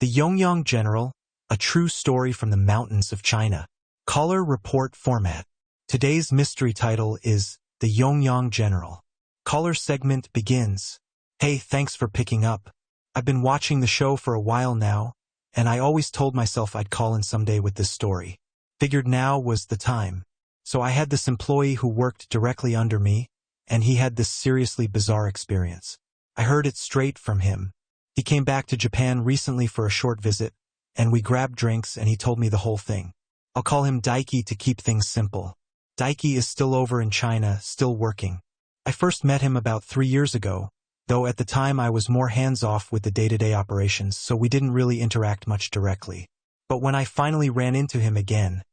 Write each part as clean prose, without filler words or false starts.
The Yingzheng General, a true story from the mountains of China. Caller report format. Today's mystery title is The Yingzheng General. Caller segment begins. Hey, thanks for picking up. I've been watching the show for a while now, and I always told myself I'd call in someday with this story. Figured now was the time. So I had this employee who worked directly under me, and he had this seriously bizarre experience. I heard it straight from him. He came back to Japan recently for a short visit, and we grabbed drinks and he told me the whole thing. I'll call him Daiki to keep things simple. Daiki is still over in China, still working. I first met him about 3 years ago, though at the time I was more hands-off with the day-to-day operations, so we didn't really interact much directly. But when I finally ran into him again,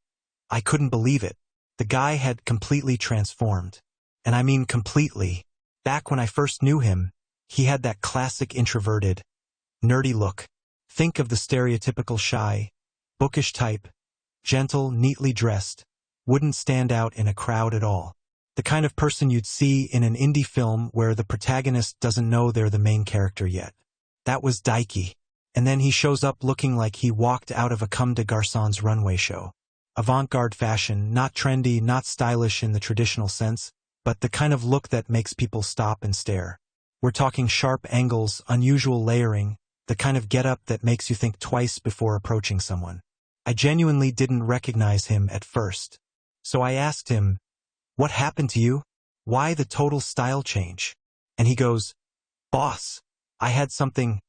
I couldn't believe it. The guy had completely transformed. And I mean completely. Back when I first knew him, he had that classic introverted, nerdy look. Think of the stereotypical shy, bookish type, gentle, neatly dressed, wouldn't stand out in a crowd at all. The kind of person you'd see in an indie film where the protagonist doesn't know they're the main character yet. That was Daiki. And then he shows up looking like he walked out of a Comme des Garçons runway show. Avant-garde fashion, not trendy, not stylish in the traditional sense, but the kind of look that makes people stop and stare. We're talking sharp angles, unusual layering, the kind of getup that makes you think twice before approaching someone. I genuinely didn't recognize him at first. So I asked him, "What happened to you? Why the total style change?" And he goes, "Boss, I had something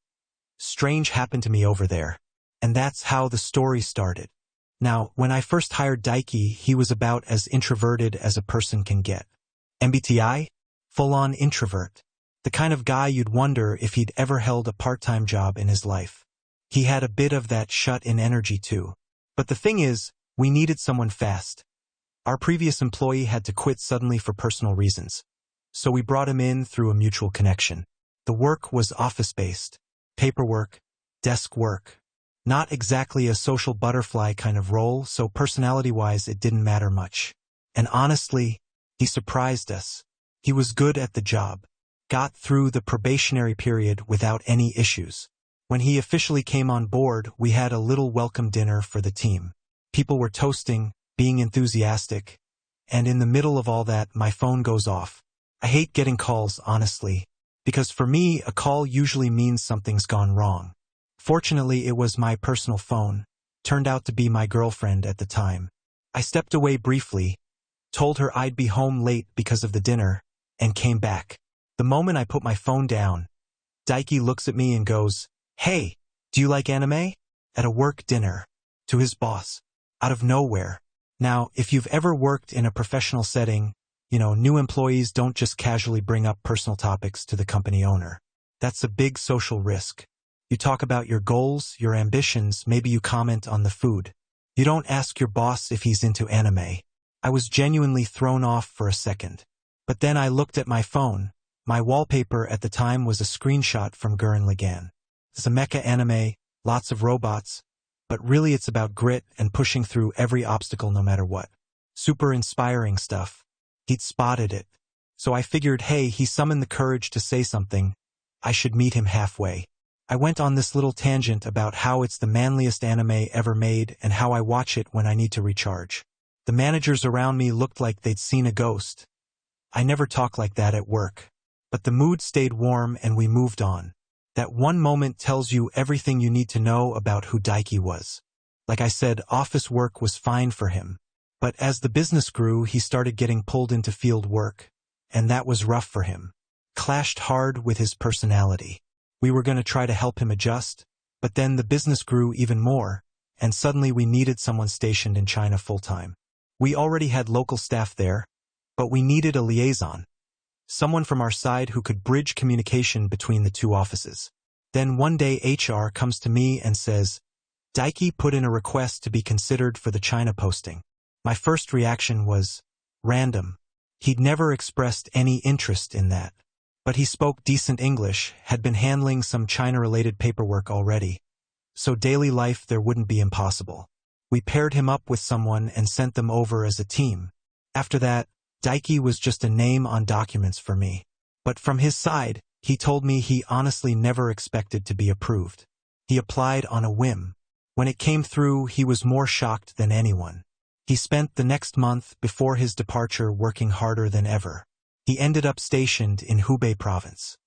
strange happen to me over there." And that's how the story started. Now, when I first hired Daiki, he was about as introverted as a person can get. MBTI? Full-on introvert. The kind of guy you'd wonder if he'd ever held a part-time job in his life. He had a bit of that shut-in energy too. But the thing is, we needed someone fast. Our previous employee had to quit suddenly for personal reasons. So we brought him in through a mutual connection. The work was office-based. Paperwork, desk work. Not exactly a social butterfly kind of role, so personality-wise it didn't matter much. And honestly, he surprised us. He was good at the job. Got through the probationary period without any issues. When he officially came on board, we had a little welcome dinner for the team. People were toasting, being enthusiastic, and in the middle of all that, my phone goes off. I hate getting calls, honestly, because for me, a call usually means something's gone wrong. Fortunately, it was my personal phone, turned out to be my girlfriend at the time. I stepped away briefly, told her I'd be home late because of the dinner, and came back. The moment I put my phone down, Daiki looks at me and goes, "Hey, do you like anime?" At a work dinner. To his boss. Out of nowhere. Now, if you've ever worked in a professional setting, new employees don't just casually bring up personal topics to the company owner. That's a big social risk. You talk about your goals, your ambitions, maybe you comment on the food. You don't ask your boss if he's into anime. I was genuinely thrown off for a second. But then I looked at my phone. My wallpaper at the time was a screenshot from Gurren Lagann. It's a mecha anime, lots of robots, but really it's about grit and pushing through every obstacle no matter what. Super inspiring stuff. He'd spotted it. So I figured, hey, he summoned the courage to say something. I should meet him halfway. I went on this little tangent about how it's the manliest anime ever made and how I watch it when I need to recharge. The managers around me looked like they'd seen a ghost. I never talk like that at work. But the mood stayed warm and we moved on. That one moment tells you everything you need to know about who Daiki was. Like I said, office work was fine for him. But as the business grew, he started getting pulled into field work. And that was rough for him. Clashed hard with his personality. We were going to try to help him adjust, but then the business grew even more, and suddenly we needed someone stationed in China full-time. We already had local staff there, but we needed a liaison. Someone from our side who could bridge communication between the two offices. Then one day HR comes to me and says, "Daiki put in a request to be considered for the China posting." My first reaction was random. He'd never expressed any interest in that. But he spoke decent English, had been handling some China-related paperwork already. So daily life there wouldn't be impossible. We paired him up with someone and sent them over as a team. After that, Daiki was just a name on documents for me. But from his side, he told me he honestly never expected to be approved. He applied on a whim. When it came through, he was more shocked than anyone. He spent the next month before his departure working harder than ever. He ended up stationed in Hubei Province.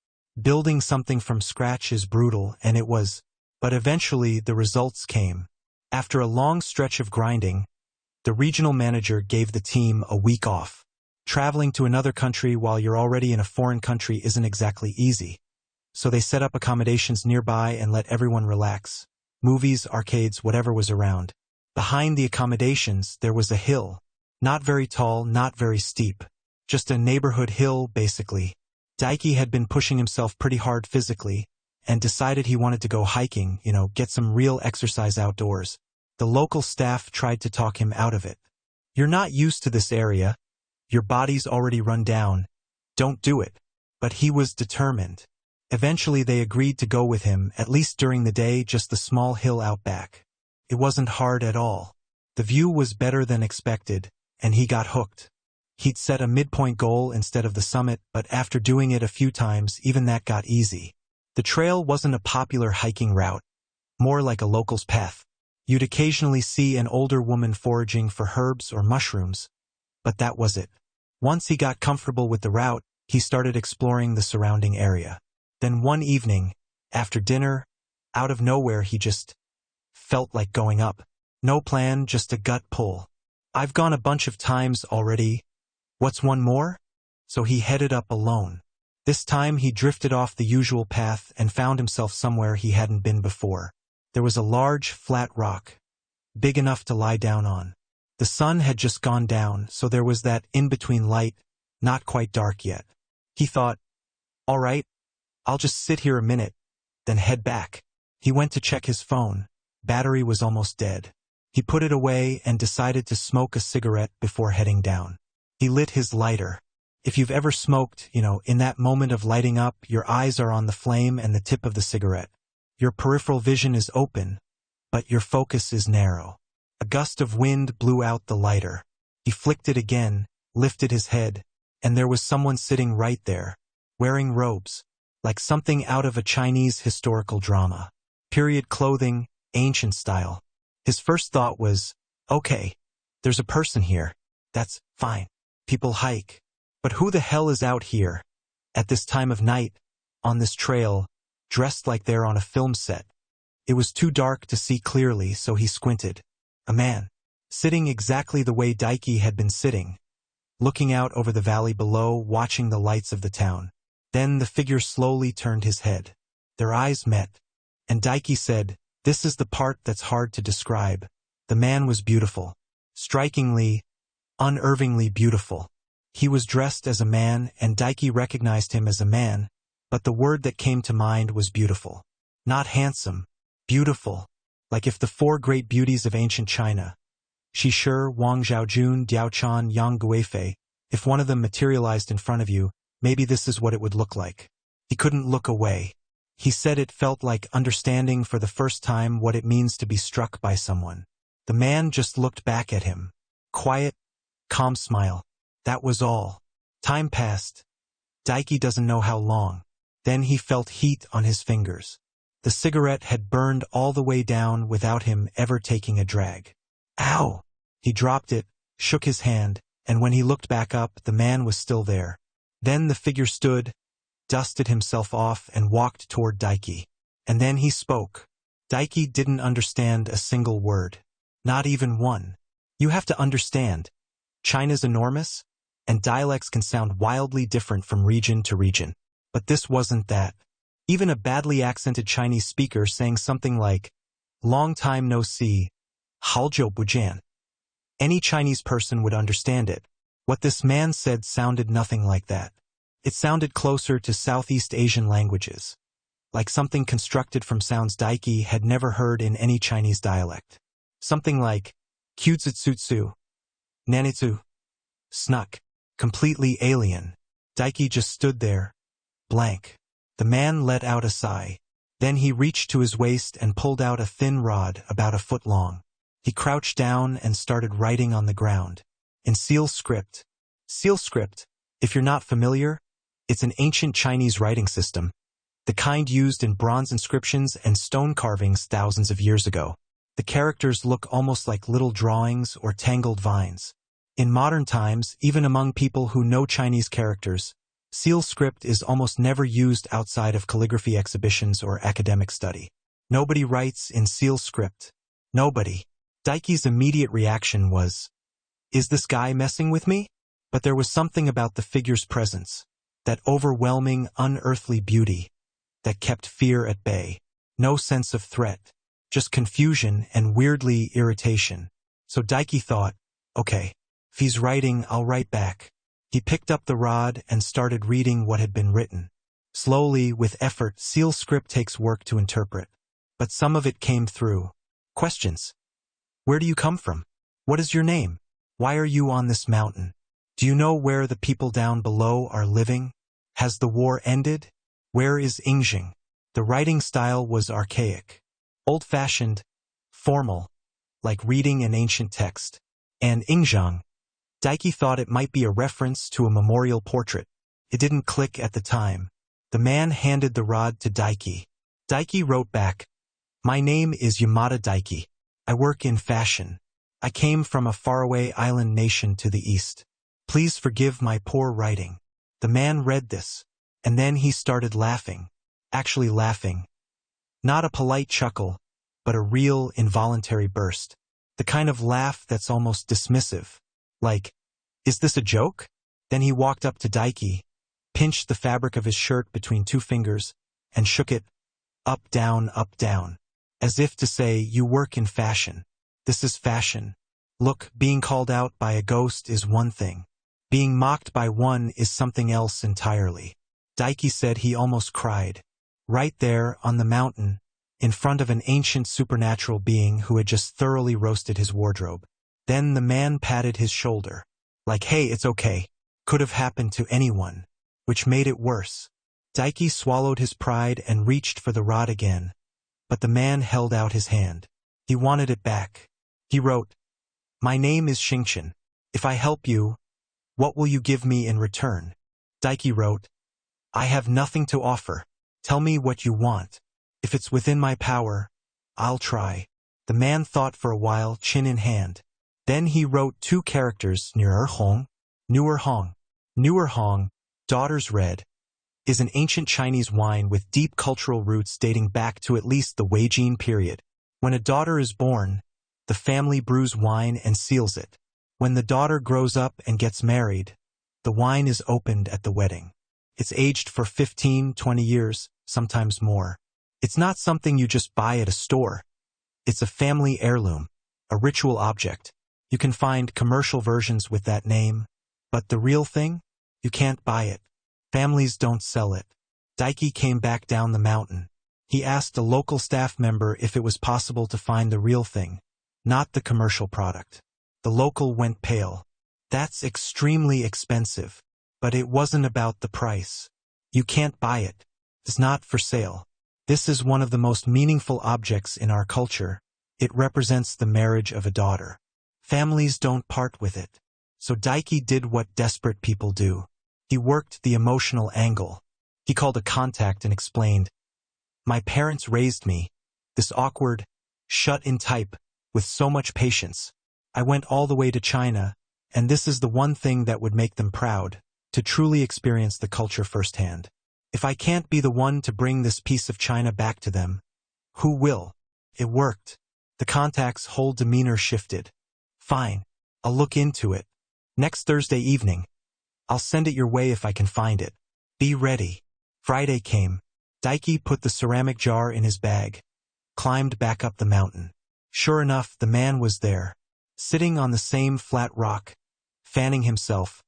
Building something from scratch is brutal, and it was, but eventually the results came. After a long stretch of grinding, the regional manager gave the team a week off. Traveling to another country while you're already in a foreign country isn't exactly easy. So they set up accommodations nearby and let everyone relax. Movies, arcades, whatever was around. Behind the accommodations, there was a hill. Not very tall, not very steep. Just a neighborhood hill, basically. Daiki had been pushing himself pretty hard physically, and decided he wanted to go hiking, get some real exercise outdoors. The local staff tried to talk him out of it. You're not used to this area. Your body's already run down. Don't do it. But he was determined. Eventually they agreed to go with him, at least during the day, just the small hill out back. It wasn't hard at all. The view was better than expected, and he got hooked. He'd set a midpoint goal instead of the summit, but after doing it a few times, even that got easy. The trail wasn't a popular hiking route, more like a local's path. You'd occasionally see an older woman foraging for herbs or mushrooms, but that was it. Once he got comfortable with the route, he started exploring the surrounding area. Then one evening, after dinner, out of nowhere he just felt like going up. No plan, just a gut pull. I've gone a bunch of times already. What's one more? So he headed up alone. This time he drifted off the usual path and found himself somewhere he hadn't been before. There was a large, flat rock, big enough to lie down on. The sun had just gone down, so there was that in-between light, not quite dark yet. He thought, all right, I'll just sit here a minute, then head back. He went to check his phone. Battery was almost dead. He put it away and decided to smoke a cigarette before heading down. He lit his lighter. If you've ever smoked, in that moment of lighting up, your eyes are on the flame and the tip of the cigarette. Your peripheral vision is open, but your focus is narrow. A gust of wind blew out the lighter. He flicked it again, lifted his head, and there was someone sitting right there, wearing robes, like something out of a Chinese historical drama. Period clothing, ancient style. His first thought was, okay, there's a person here. That's fine. People hike. But who the hell is out here, at this time of night, on this trail, dressed like they're on a film set? It was too dark to see clearly, so he squinted. A man, sitting exactly the way Daiki had been sitting, looking out over the valley below, watching the lights of the town. Then the figure slowly turned his head. Their eyes met, and Daiki said, "This is the part that's hard to describe." The man was beautiful. Strikingly, unnervingly beautiful. He was dressed as a man, and Daiki recognized him as a man, but the word that came to mind was beautiful. Not handsome, beautiful. Like if the four great beauties of ancient China, Shi Wang Zhaojun, Diaochan, Yang Guifei, if one of them materialized in front of you, maybe this is what it would look like. He couldn't look away. He said it felt like understanding for the first time what it means to be struck by someone. The man just looked back at him. Quiet, calm smile. That was all. Time passed. Daiki doesn't know how long. Then he felt heat on his fingers. The cigarette had burned all the way down without him ever taking a drag. Ow! He dropped it, shook his hand, and when he looked back up, the man was still there. Then the figure stood, dusted himself off, and walked toward Daiki. And then he spoke. Daiki didn't understand a single word. Not even one. You have to understand. China's enormous, and dialects can sound wildly different from region to region. But this wasn't that. Even a badly accented Chinese speaker saying something like, "Long time no see, 好久不见." Any Chinese person would understand it. What this man said sounded nothing like that. It sounded closer to Southeast Asian languages, like something constructed from sounds Daiki had never heard in any Chinese dialect. Something like, "Kyutsutsu, nanitsu," snuck, completely alien. Daiki just stood there, blank. The man let out a sigh. Then he reached to his waist and pulled out a thin rod about a foot long. He crouched down and started writing on the ground. In seal script. Seal script, if you're not familiar, it's an ancient Chinese writing system. the kind used in bronze inscriptions and stone carvings thousands of years ago. The characters look almost like little drawings or tangled vines. In modern times, even among people who know Chinese characters, seal script is almost never used outside of calligraphy exhibitions or academic study. Nobody writes in seal script. Nobody. Daiki's immediate reaction was, "Is this guy messing with me?" But there was something about the figure's presence, that overwhelming, unearthly beauty, that kept fear at bay. No sense of threat, just confusion and weirdly irritation. So Daiki thought, okay, if he's writing, I'll write back. He picked up the rod and started reading what had been written. Slowly, with effort, seal script takes work to interpret. But some of it came through. Questions. Where do you come from? What is your name? Why are you on this mountain? Do you know where the people down below are living? Has the war ended? Where is Yingzheng? The writing style was archaic, old-fashioned, formal, like reading an ancient text. And Yingzheng, Daiki thought it might be a reference to a memorial portrait. It didn't click at the time. The man handed the rod to Daiki. Daiki wrote back, "My name is Yamada Daiki. I work in fashion. I came from a faraway island nation to the east. Please forgive my poor writing." The man read this, and then he started laughing. Actually laughing. Not a polite chuckle, but a real, involuntary burst. The kind of laugh that's almost dismissive. Like, is this a joke? Then he walked up to Daiki, pinched the fabric of his shirt between two fingers, and shook it up, down, as if to say, "You work in fashion. This is fashion. Look, being called out by a ghost is one thing. Being mocked by one is something else entirely." Daiki said he almost cried. Right there, on the mountain, in front of an ancient supernatural being who had just thoroughly roasted his wardrobe. Then the man patted his shoulder. Like, hey, it's okay. Could have happened to anyone. Which made it worse. Daiki swallowed his pride and reached for the rod again. But the man held out his hand. He wanted it back. He wrote, "My name is Xingchen. If I help you, what will you give me in return?" Daiki wrote, "I have nothing to offer. Tell me what you want. If it's within my power, I'll try." The man thought for a while, chin in hand. Then he wrote two characters, Nuer Hong. Nuer Hong, Daughter's Red, is an ancient Chinese wine with deep cultural roots dating back to at least the Weijin period. When a daughter is born, the family brews wine and seals it. When the daughter grows up and gets married, the wine is opened at the wedding. It's aged for 15, 20 years, sometimes more. It's not something you just buy at a store. It's a family heirloom, a ritual object. You can find commercial versions with that name, but the real thing? You can't buy it. Families don't sell it. Daiki came back down the mountain. He asked a local staff member if it was possible to find the real thing, not the commercial product. The local went pale. That's extremely expensive. But it wasn't about the price. You can't buy it. It's not for sale. This is one of the most meaningful objects in our culture. It represents the marriage of a daughter. Families don't part with it. So Daiki did what desperate people do. He worked the emotional angle. He called a contact and explained, "My parents raised me, this awkward, shut-in type, with so much patience. I went all the way to China, and this is the one thing that would make them proud, to truly experience the culture firsthand. If I can't be the one to bring this piece of China back to them, who will?" It worked. The contact's whole demeanor shifted. "Fine. I'll look into it. Next Thursday evening. I'll send it your way if I can find it. Be ready." Friday came. Daiki put the ceramic jar in his bag, climbed back up the mountain. Sure enough, the man was there, sitting on the same flat rock, fanning himself,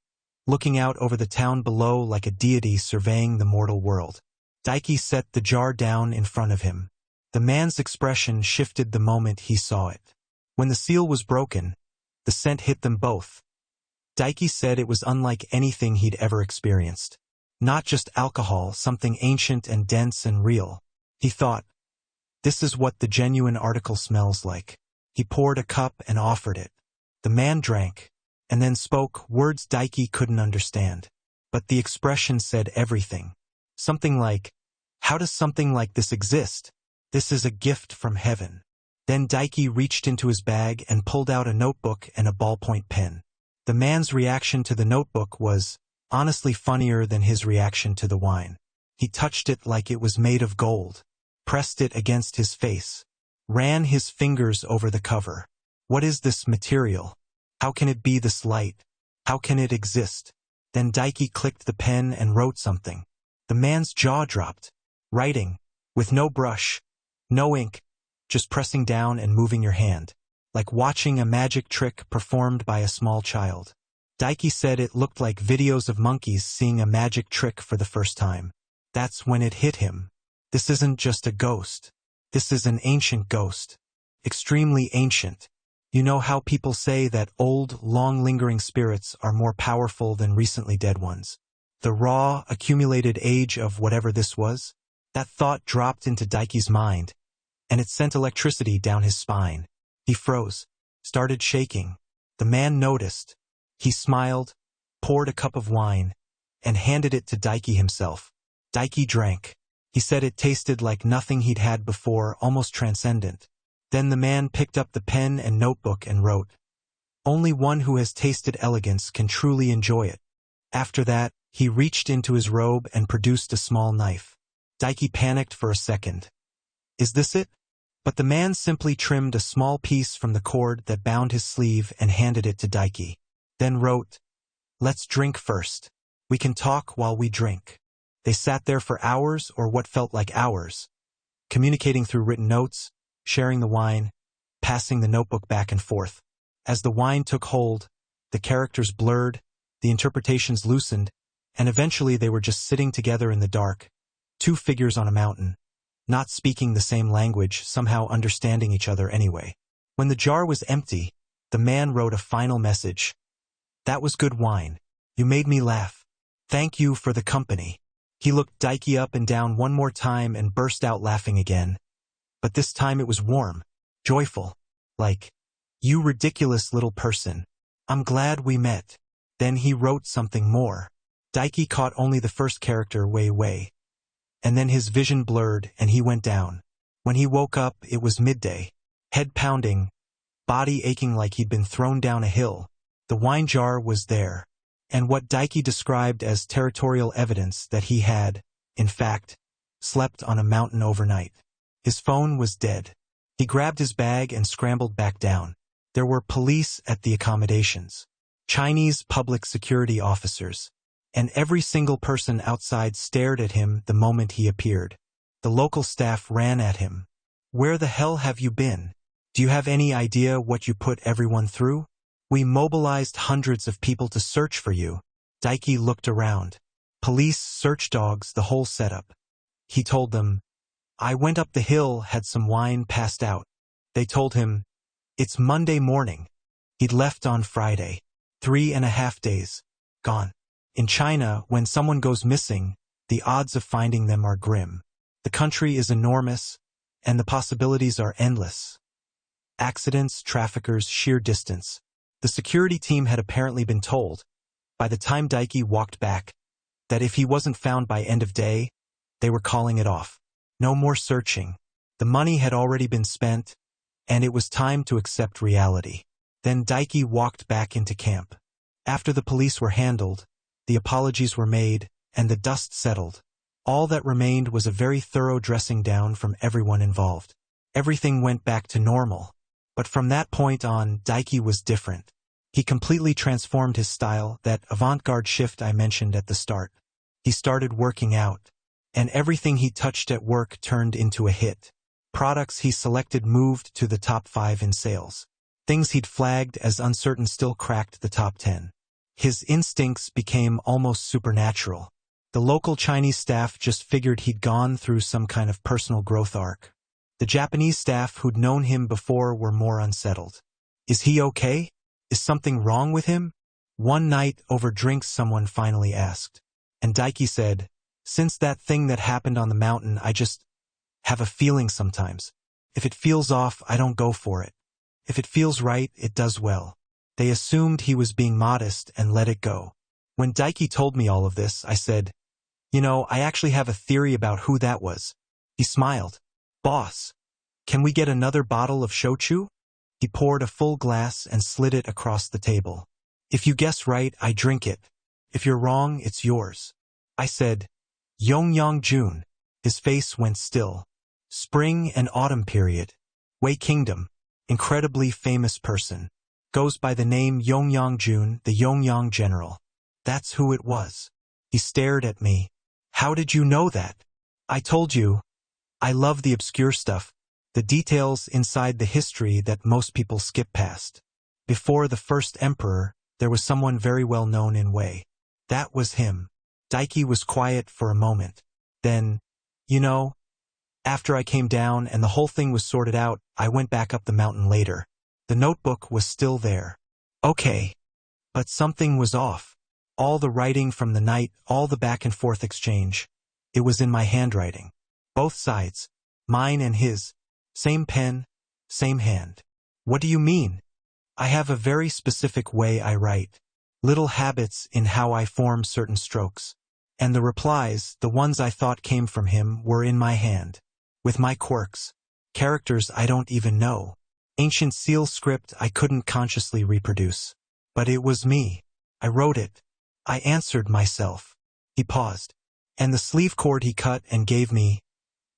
looking out over the town below like a deity surveying the mortal world. Daiki set the jar down in front of him. The man's expression shifted the moment he saw it. When the seal was broken, the scent hit them both. Daiki said it was unlike anything he'd ever experienced. Not just alcohol, something ancient and dense and real. He thought, this is what the genuine article smells like. He poured a cup and offered it. The man drank, and then spoke words Daiki couldn't understand. But the expression said everything. Something like, How does something like this exist? This is a gift from heaven. Then Daiki reached into his bag and pulled out a notebook and a ballpoint pen. The man's reaction to the notebook was, honestly, funnier than his reaction to the wine. He touched it like it was made of gold, pressed it against his face, ran his fingers over the cover. What is this material? How can it be this light? How can it exist? Then Daiki clicked the pen and wrote something. The man's jaw dropped. Writing, with no brush, no ink, just pressing down and moving your hand, like watching a magic trick performed by a small child. Daiki said it looked like videos of monkeys seeing a magic trick for the first time. That's when it hit him. This isn't just a ghost. This is an ancient ghost. Extremely ancient. You know how people say that old, long-lingering spirits are more powerful than recently dead ones? The raw, accumulated age of whatever this was? That thought dropped into Daiki's mind, and it sent electricity down his spine. He froze, started shaking. The man noticed. He smiled, poured a cup of wine, and handed it to Daiki himself. Daiki drank. He said it tasted like nothing he'd had before, almost transcendent. Then the man picked up the pen and notebook and wrote, "Only one who has tasted elegance can truly enjoy it." After that, he reached into his robe and produced a small knife. Daiki panicked for a second. Is this it? But the man simply trimmed a small piece from the cord that bound his sleeve and handed it to Daiki. Then wrote, "Let's drink first. We can talk while we drink." They sat there for hours, or what felt like hours, communicating through written notes, sharing the wine, passing the notebook back and forth. As the wine took hold, the characters blurred, the interpretations loosened, and eventually they were just sitting together in the dark, two figures on a mountain, not speaking the same language, somehow understanding each other anyway. When the jar was empty, the man wrote a final message. "That was good wine. You made me laugh. Thank you for the company." He looked Daiki up and down one more time and burst out laughing again. But this time it was warm, joyful, like, "You ridiculous little person. I'm glad we met." Then he wrote something more. Daiki caught only the first character, Wei Wei. And then his vision blurred and he went down. When he woke up, it was midday. Head pounding, body aching like he'd been thrown down a hill. The wine jar was there. And what Daiki described as territorial evidence that he had, in fact, slept on a mountain overnight. His phone was dead. He grabbed his bag and scrambled back down. There were police at the accommodations, Chinese public security officers, and every single person outside stared at him the moment he appeared. The local staff ran at him. "Where the hell have you been? Do you have any idea what you put everyone through? We mobilized hundreds of people to search for you." Daiki looked around. Police, search dogs, the whole setup. He told them, "I went up the hill, had some wine, passed out." They told him, "It's Monday morning." He'd left on Friday. 3.5 days. Gone. In China, when someone goes missing, the odds of finding them are grim. The country is enormous, and the possibilities are endless. Accidents, traffickers, sheer distance. The security team had apparently been told, by the time Daiki walked back, that if he wasn't found by end of day, they were calling it off. No more searching. The money had already been spent, and it was time to accept reality. Then Daiki walked back into camp. After the police were handled, the apologies were made, and the dust settled. All that remained was a very thorough dressing down from everyone involved. Everything went back to normal. But from that point on, Daiki was different. He completely transformed his style, that avant-garde shift I mentioned at the start. He started working out, and everything he touched at work turned into a hit. Products he selected moved to the top 5 in sales. Things he'd flagged as uncertain still cracked the top 10. His instincts became almost supernatural. The local Chinese staff just figured he'd gone through some kind of personal growth arc. The Japanese staff who'd known him before were more unsettled. Is he okay? Is something wrong with him? One night over drinks someone finally asked. And Daiki said, "Since that thing that happened on the mountain, I just have a feeling sometimes. If it feels off, I don't go for it. If it feels right, it does well." They assumed he was being modest and let it go. When Daiki told me all of this, I said, I actually have a theory about who that was. He smiled. Boss, can we get another bottle of shochu? He poured a full glass and slid it across the table. If you guess right, I drink it. If you're wrong, it's yours. I said, Yongyang Jun. His face went still. Spring and autumn period. Wei Kingdom. Incredibly famous person. Goes by the name Yongyang Jun, the Yongyang general. That's who it was. He stared at me. How did you know that? I told you. I love the obscure stuff, the details inside the history that most people skip past. Before the first emperor, there was someone very well known in Wei. That was him. Daiki was quiet for a moment. Then, after I came down and the whole thing was sorted out, I went back up the mountain later. The notebook was still there. Okay. But something was off. All the writing from the night, all the back and forth exchange. It was in my handwriting. Both sides. Mine and his. Same pen, same hand. What do you mean? I have a very specific way I write. Little habits in how I form certain strokes. And the replies, the ones I thought came from him, were in my hand. With my quirks. Characters I don't even know. Ancient seal script I couldn't consciously reproduce. But it was me. I wrote it. I answered myself. He paused. And the sleeve cord he cut and gave me.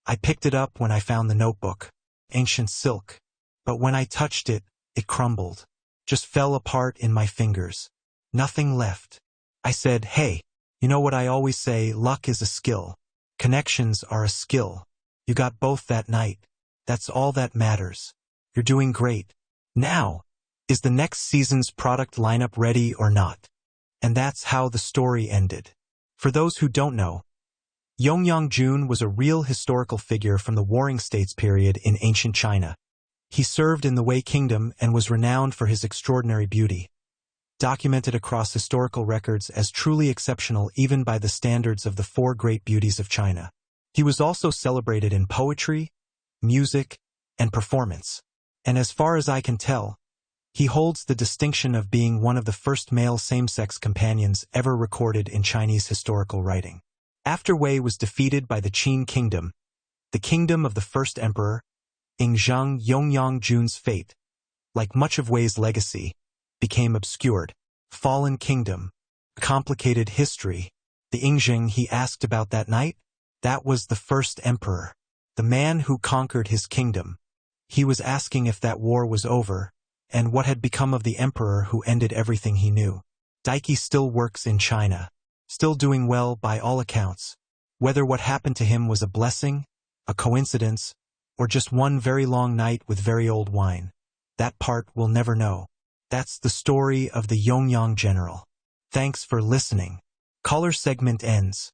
I picked it up when I found the notebook. Ancient silk. But when I touched it, it crumbled. Just fell apart in my fingers. Nothing left. I said, hey, you know what I always say, luck is a skill. Connections are a skill. You got both that night. That's all that matters. You're doing great. Now, is the next season's product lineup ready or not? And that's how the story ended. For those who don't know, Yongyang Jun was a real historical figure from the Warring States period in ancient China. He served in the Wei Kingdom and was renowned for his extraordinary beauty, documented across historical records as truly exceptional even by the standards of the four great beauties of China. He was also celebrated in poetry, music, and performance. And as far as I can tell, he holds the distinction of being one of the first male same-sex companions ever recorded in Chinese historical writing. After Wei was defeated by the Qin Kingdom, the kingdom of the first emperor, Yingzheng, Yongyang Jun's fate, like much of Wei's legacy, became obscured. Fallen kingdom, complicated history. The Yingzheng he asked about that night? That was the first emperor, the man who conquered his kingdom. He was asking if that war was over, and what had become of the emperor who ended everything he knew. Daiki still works in China, still doing well by all accounts. Whether what happened to him was a blessing, a coincidence, or just one very long night with very old wine, that part we'll never know. That's the story of the Yongyang general. Thanks for listening. Caller segment ends.